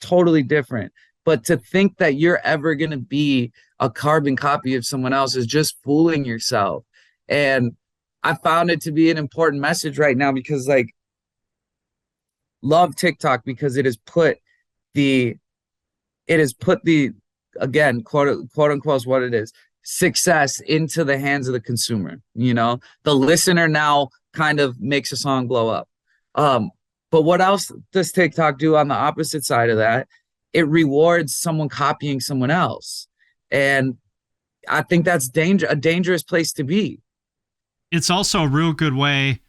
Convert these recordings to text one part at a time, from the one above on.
totally different. But to think that you're ever going to be a carbon copy of someone else is just fooling yourself. And I found it to be an important message right now because, like, love TikTok because the it has put the, again, quote unquote is what it is, success into the hands of the consumer. You know, the listener now kind of makes a song blow up. But what else does TikTok do on the opposite side of that? It rewards someone copying someone else. And I think that's a dangerous place to be. It's also a real good way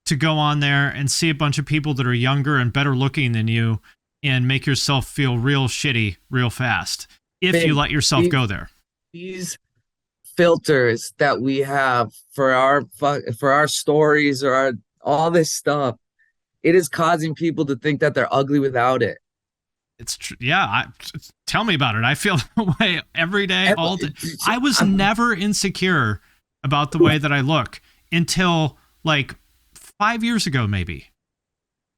to go on there and see a bunch of people that are younger and better looking than you and make yourself feel real shitty real fast if you let yourself go there. These filters that we have for our stories or all this stuff, it is causing people to think that they're ugly without it. It's true. Yeah. Tell me about it. I feel the way every day, all day. I was never insecure about the way that I look until like 5 years ago, maybe.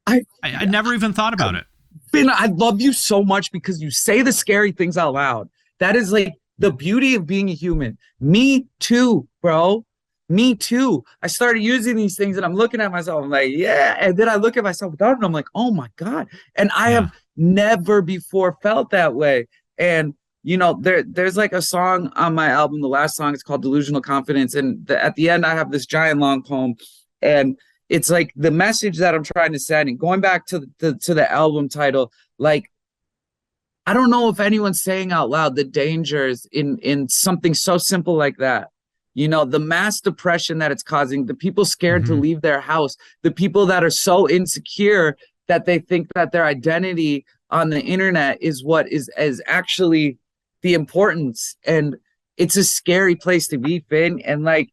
I never even thought about it. Finn, I love you so much because you say the scary things out loud. That is like the beauty of being a human. Me too, bro. Me too. I started using these things and I'm looking at myself. I'm like, yeah. And then I look at myself without it and I'm like, oh my God. And I have never before felt that way. And, you know, there's like a song on my album. The last song is called Delusional Confidence. And at the end, I have this giant long poem. And it's like the message that I'm trying to send. And going back to the album title, like, I don't know if anyone's saying out loud the dangers in something so simple like that. You know, the mass depression that it's causing, the people scared to leave their house, the people that are so insecure that they think that their identity on the internet is what is actually the importance. And it's a scary place to be, Finn. And like,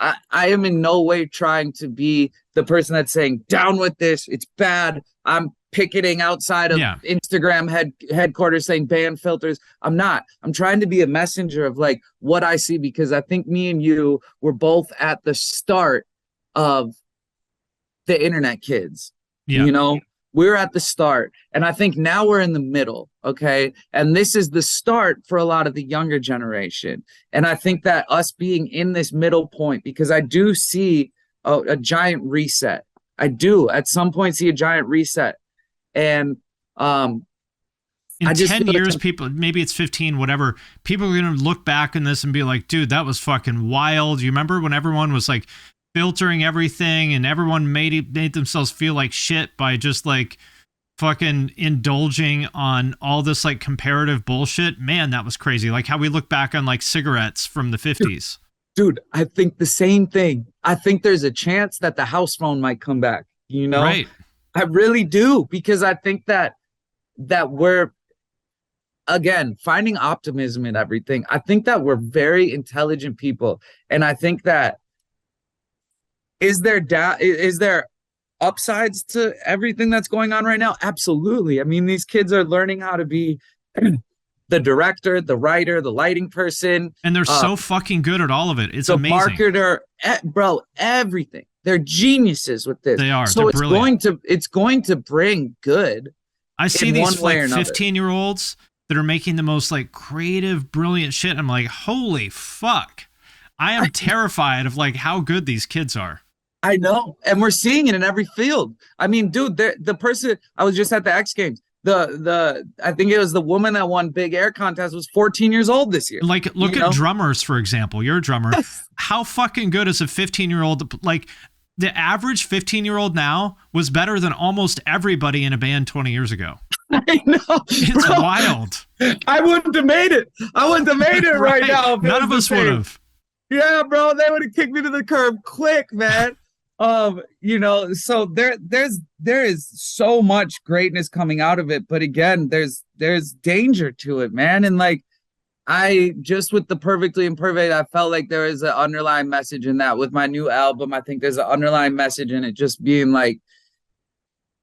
I am in no way trying to be the person that's saying, down with this, it's bad. I'm picketing outside of Instagram headquarters saying ban filters. I'm not. I'm trying to be a messenger of like what I see, because I think me and you were both at the start of the internet kids. You know, we're at the start. And I think now we're in the middle. Okay. And this is the start for a lot of the younger generation. And I think that us being in this middle point, because I do see a giant reset. I do at some point see a giant reset. And in 10 years, people, maybe it's 15, whatever, people are going to look back on this and be like, dude, that was fucking wild. You remember when everyone was like filtering everything and everyone made themselves feel like shit by just like fucking indulging on all this like comparative bullshit? Man, that was crazy. Like how we look back on like cigarettes from the 50s. Dude, I think the same thing. I think there's a chance that the house phone might come back, you know? Right. I really do, because I think that we're, again, finding optimism in everything. I think that we're very intelligent people. And I think that is there upsides to everything that's going on right now? Absolutely. I mean, these kids are learning how to be the director, the writer, the lighting person. And they're so fucking good at all of it. It's amazing. The marketer, bro, everything. They're geniuses with this. They are. So it's going to bring good. I see these like 15-year-olds that are making the most like creative, brilliant shit. I'm like, holy fuck. I am terrified of like how good these kids are. I know. And we're seeing it in every field. I mean, dude, the person, I was just at the X Games. I think it was the woman that won Big Air contest was 14 years old this year. Like, look at drummers, for example. You're a drummer. How fucking good is a 15-year-old? Like, the average 15-year-old now was better than almost everybody in a band 20 years ago. I know. It's wild. I wouldn't have made it. right now. None of us would have. Yeah, bro. They would have kicked me to the curb quick, man. You know, so there is so much greatness coming out of it, but again, there's danger to it, man. And like, I just with the Perfectly Imperfect, I felt like there is an underlying message in that. With my new album, I think there's an underlying message in it, just being like,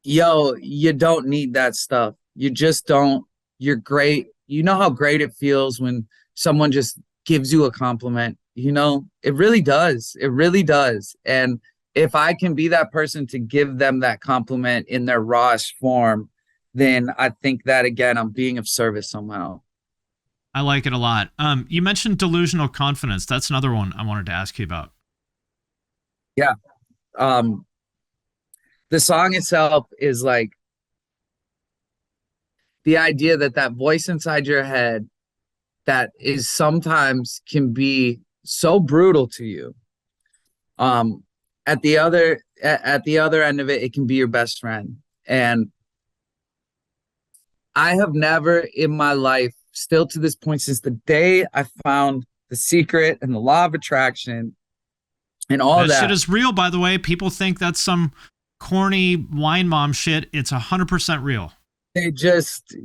yo, you don't need that stuff. You just don't. You're great. You know how great it feels when someone just gives you a compliment. You know, it really does. It really does. And if I can be that person to give them that compliment in their rawest form, then I think that again, I'm being of service somehow. I like it a lot. You mentioned delusional confidence. That's another one I wanted to ask you about. Yeah. Um, the song itself is like the idea that that voice inside your head that is sometimes can be so brutal to you. Um, at the other end of it, it can be your best friend. And I have never in my life, still to this point, since the day I found The Secret and the law of attraction and all that that shit is real, by the way. People think that's some corny wine mom shit. It's 100% real. They just,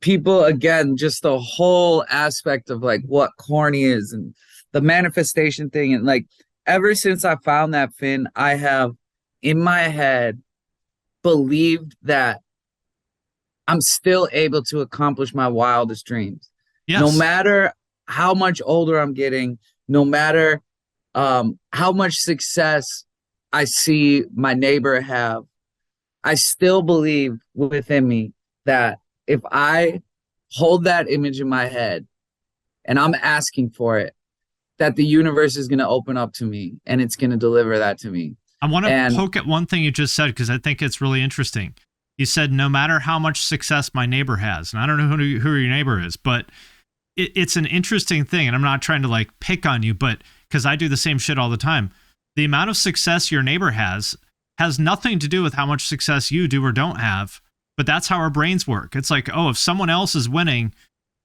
people, again, just the whole aspect of like what corny is and the manifestation thing. And like, ever since I found that, Finn, I have in my head believed that I'm still able to accomplish my wildest dreams. Yes. No matter how much older I'm getting, no matter how much success I see my neighbor have, I still believe within me that if I hold that image in my head and I'm asking for it, that the universe is going to open up to me and it's going to deliver that to me. I want to poke at one thing you just said because I think it's really interesting. You said, no matter how much success my neighbor has, and I don't know who your neighbor is, but it's an interesting thing. And I'm not trying to like pick on you, but because I do the same shit all the time. The amount of success your neighbor has nothing to do with how much success you do or don't have, but that's how our brains work. It's like, oh, if someone else is winning,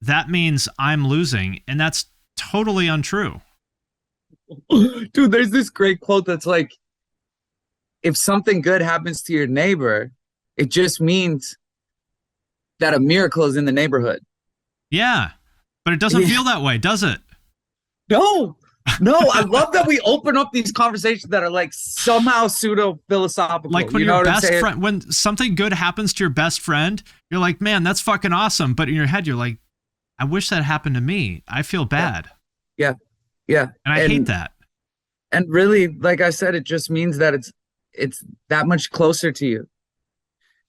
that means I'm losing. And that's totally untrue. Dude, there's this great quote that's like, if something good happens to your neighbor, it just means that a miracle is in the neighborhood. Yeah, but it doesn't feel that way, does it? No, I love that we open up these conversations that are like somehow pseudo philosophical. Like when your best friend, when something good happens to your best friend, you're like, man, that's fucking awesome. But in your head, you're like, I wish that happened to me. I feel bad. Yeah. And I hate that. And really, like I said, it just means that it's that much closer to you.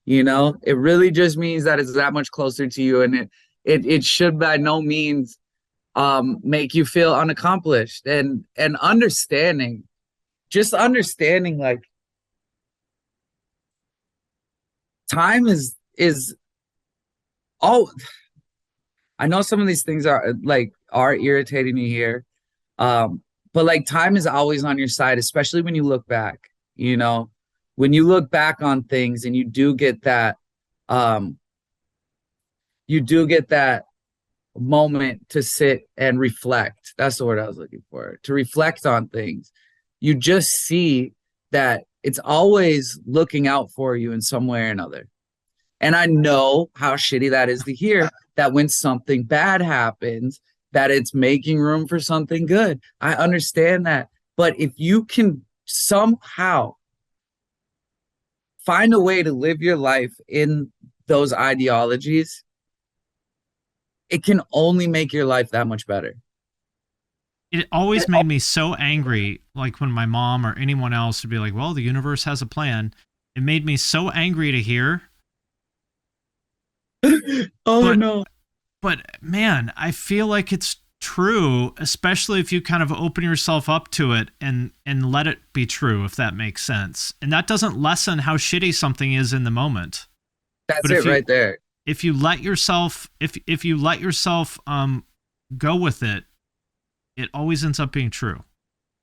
You know, it really just means that it's that much closer to you, and it should by no means make you feel unaccomplished. And understanding like time is oh, I know some of these things are irritating me here, but like time is always on your side, especially when you look back. You know, when you look back on things and you do get that moment to sit and reflect. That's the word I was looking for, to reflect on things. You just see that it's always looking out for you in some way or another. And I know how shitty that is to hear, that when something bad happens, that it's making room for something good. I understand that. But if you can somehow find a way to live your life in those ideologies, it can only make your life that much better. It always made me so angry, like when my mom or anyone else would be like, well, the universe has a plan. It made me so angry to hear. No. But man, I feel like it's true, especially if you kind of open yourself up to it and let it be true, if that makes sense. And that doesn't lessen how shitty something is in the moment. That's it right there. If you let yourself, if you let yourself go with it, it always ends up being true.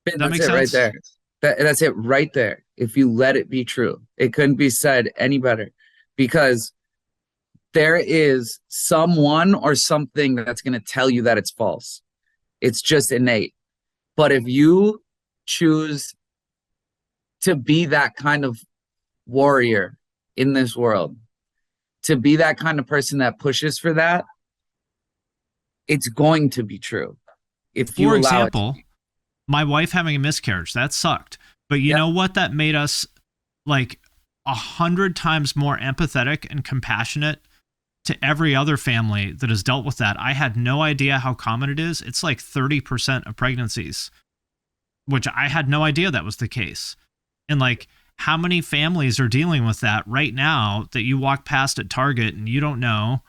That makes sense right there. That's it right there. If you let it be true, it couldn't be said any better, because there is someone or something that's going to tell you that it's false. It's just innate. But if you choose to be that kind of warrior in this world, to be that kind of person that pushes for that, it's going to be true. If you, for example, my wife having a miscarriage, that sucked. But you know what? That made us like 100 times more empathetic and compassionate to every other family that has dealt with that. I had no idea how common it is. It's like 30% of pregnancies, which I had no idea that was the case. And like how many families are dealing with that right now that you walk past at Target and you don't know,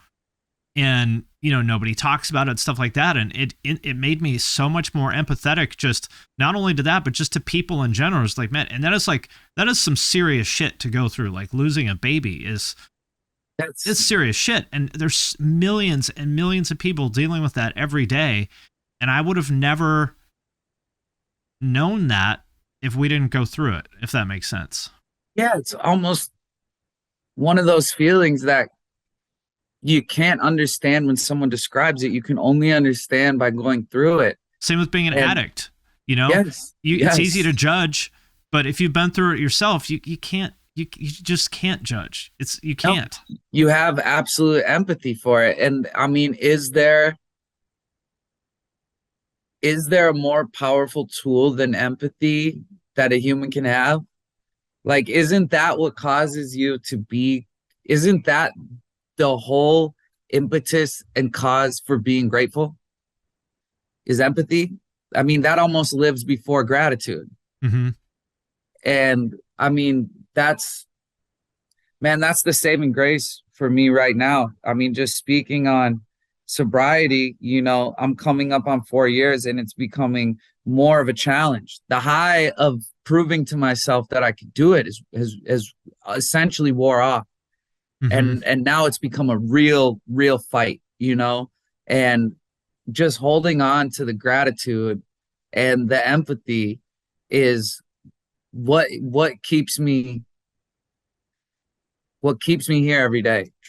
and nobody talks about it, stuff like that. And it made me so much more empathetic, just not only to that, but just to people in general. It's like, man, and that is some serious shit to go through. Like losing a baby it's serious shit. And there's millions and millions of people dealing with that every day. And I would have never known that if we didn't go through it, if that makes sense. Yeah, it's almost one of those feelings that you can't understand when someone describes it. You can only understand by going through it. Same with being an addict. Yes, it's easy to judge, but if you've been through it yourself, you can't. You just can't judge. You can't. No, you have absolute empathy for it. And I mean, is there a more powerful tool than empathy that a human can have? Like, isn't that what causes you to be? Isn't that the whole impetus and cause for being grateful? Is empathy? I mean, that almost lives before gratitude. Mm-hmm. And I mean, that's the saving grace for me right now. I mean, just speaking on sobriety, I'm coming up on 4 years and it's becoming more of a challenge. The high of proving to myself that I could do it has essentially wore off. Mm-hmm. And now it's become a real fight, and just holding on to the gratitude and the empathy is what keeps me here every day.